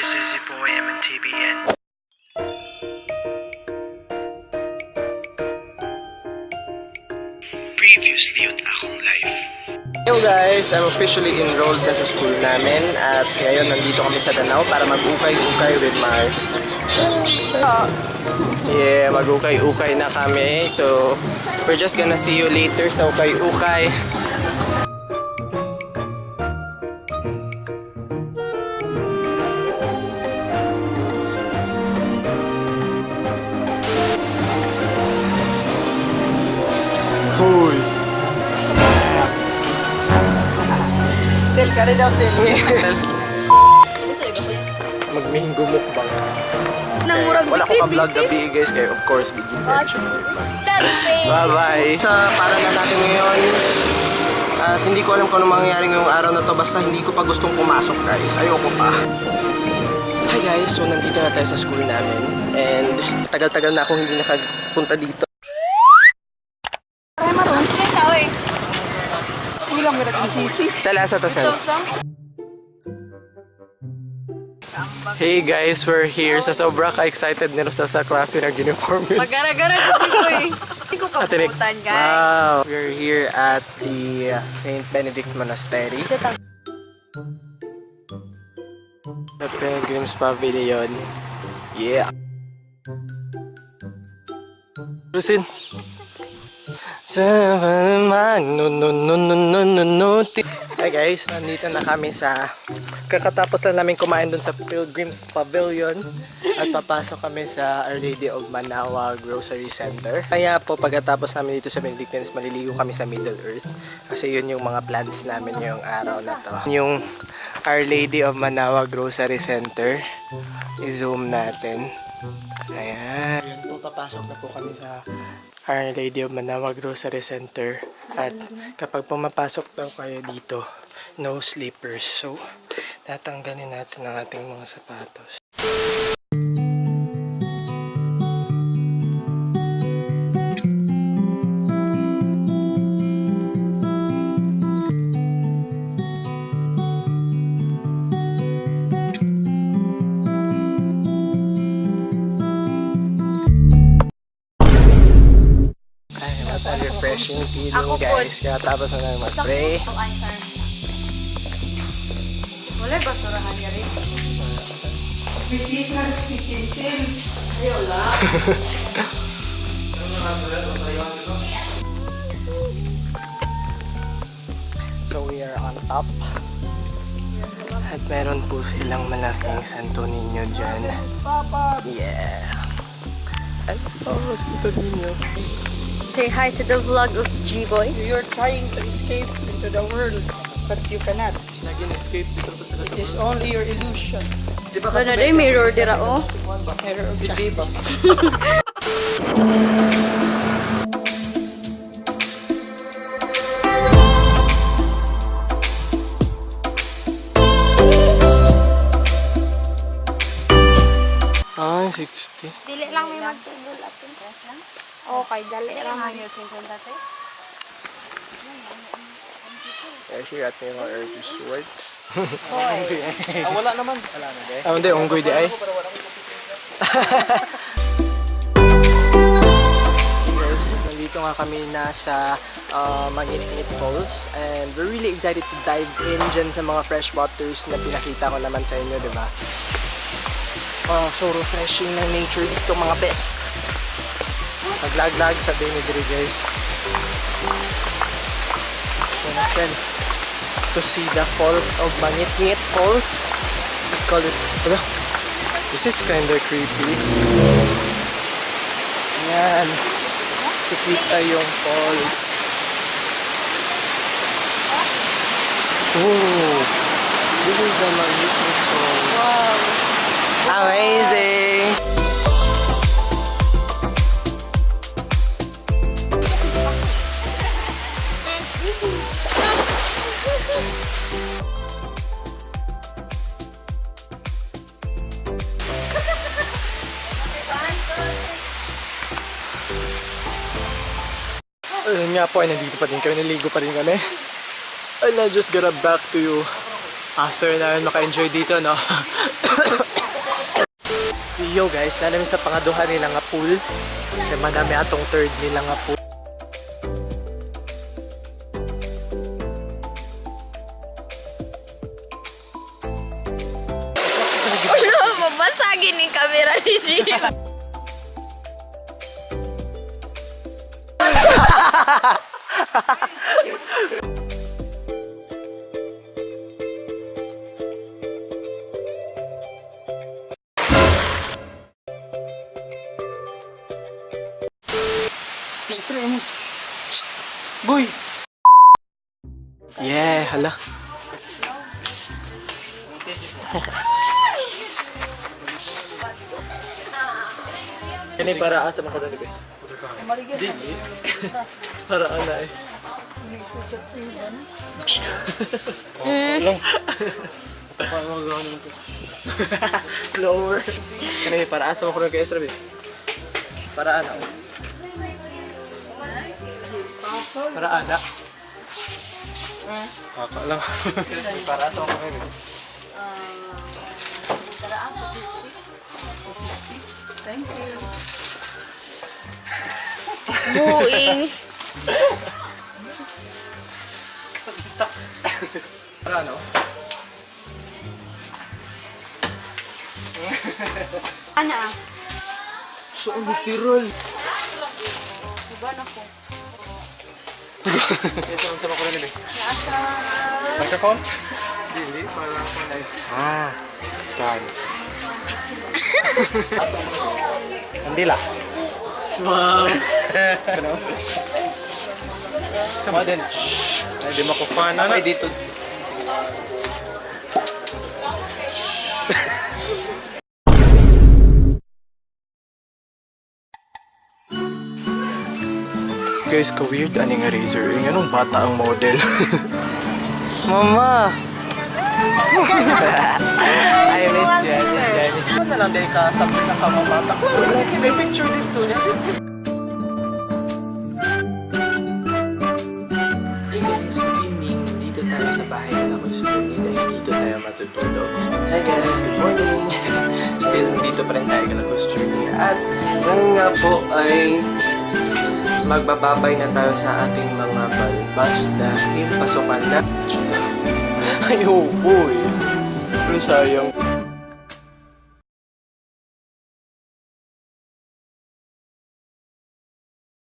This is your boy MNTBN. Previously on Akong Life. Hello guys, I'm officially enrolled na sa school namin at ngayon nandito kami sa Danao para mag-ukay-ukay with my... Yeah, mag-ukay-ukay na kami. So, we're just gonna see you later sa ukay-ukay. Hoy! Sel, kare daw sel. Magminggo mukbang. Wala ko ka-vlog gabi guys, kaya of course bigyan kayo siya mukbang. Bye-bye! Para na natin ngayon. At hindi ko alam kung anong mangyayari ngayong araw na to, basta hindi ko pa gustong pumasok guys. Ayoko pa. Hi guys, so nandito na tayo sa school namin. And tagal-tagal na akong hindi nakapunta dito. Sa lasa to sel. Hey guys, we're here. Sa sobra ka-excited nila sa klase ng uniform yun. Magara-gara sa dito eh. Hindi ko kaputan guys. Wow! We're here at the St. Benedict's Monastery. The Pilgrim's Pavilion. Yeah! Lusin! Hi guys, nandito na kami sa kakatapos lang namin kumain dun sa Pilgrim's Pavilion at papasok kami sa Our Lady of Manaoag Grocery Center. Kaya po pagkatapos namin dito sa Benedictines, maliligo kami sa Middle Earth kasi yun yung mga plans namin ngayong araw na to. Yung Our Lady of Manaoag Grocery Center, i-zoom natin. Ayan. Ayan po, papasok na po kami sa Our Lady of Manaoag Grocery Center. At kapag pumapasok daw kayo dito, no slippers. So, tatanggalin natin ang ating mga sapatos. Refreshing feeling guys, kaya tapos na namin mag-pray. Wala basurahan niya rin. So we are on top. At meron po silang malaking Santo Niño dyan. Yeah! Hello, Santo Niño. Say hi to the vlog of G-Boy. You're trying to escape into the world, but you cannot. Nagin-escape dito pa sila sa It's only your illusion. Ano na mirror dira oh. Mirror of justice. Ay, 60. Dili lang may magtulol atin. Okay, dali lang. Here at yung Earth Resort. Wala naman. Wala na de. Hindi, unggoy di ay. Nandito nga kami nasa Mangit-Ngit Falls and we're really excited to dive in dyan sa mga fresh waters na pinakita ko naman sa inyo, di ba? So refreshing ng nature dito mga best. Maglag-lag sa Benedictine guys. To see the falls of Mangit-Ngit Falls. We call it, this is kinda creepy. Ayan. Kikita yung falls. Oh, this is the Mangit-Ngit Falls. Wow. Amazing. Ayun nga po, ay nandito pa din kami, naligo pa rin kami. And I just got back to you after na maka-enjoy dito, no? Yo guys, na namin sa pangaduha nila nga pool. Kaya manami atong third nila nga pool. Ulo, mabasagin ni camera ni Gio. Boy! Yeah, hala. Ini para asa mo ko dali ba? Dili. Para ala eh. Lang. Lower. Kani para asa mo ko kay Esra ba? Para ana. Para ana. Kaka lang. Para asa mo ko kay. Thank you. Buing. Para ano? Ana. So, literal. Diba na ko? Ito ang sama ko rin eh. Nasa... Microphone? Hindi, para ako na eh. Ah, God. Andila. Wow. Ano? Sama din. Ay, di makupana na. Ay, dito. Guys, ka-weird aning razor. Yung anong bata ang model. Mama! I miss you, I miss you, I miss you. Ano na lang dahil ka sa pinakamabata? May picture dito niya. Hey guys, good evening. Dito tayo sa bahay ng Coach Journey dahil dito tayo matutulog. Hi guys, good morning. Still, dito pa rin tayo ng Coach Journey. At ngayon nga po ay magbababay na tayo sa ating mga balbas dahil pasukan na. Ay, oh boy. Pero sayang.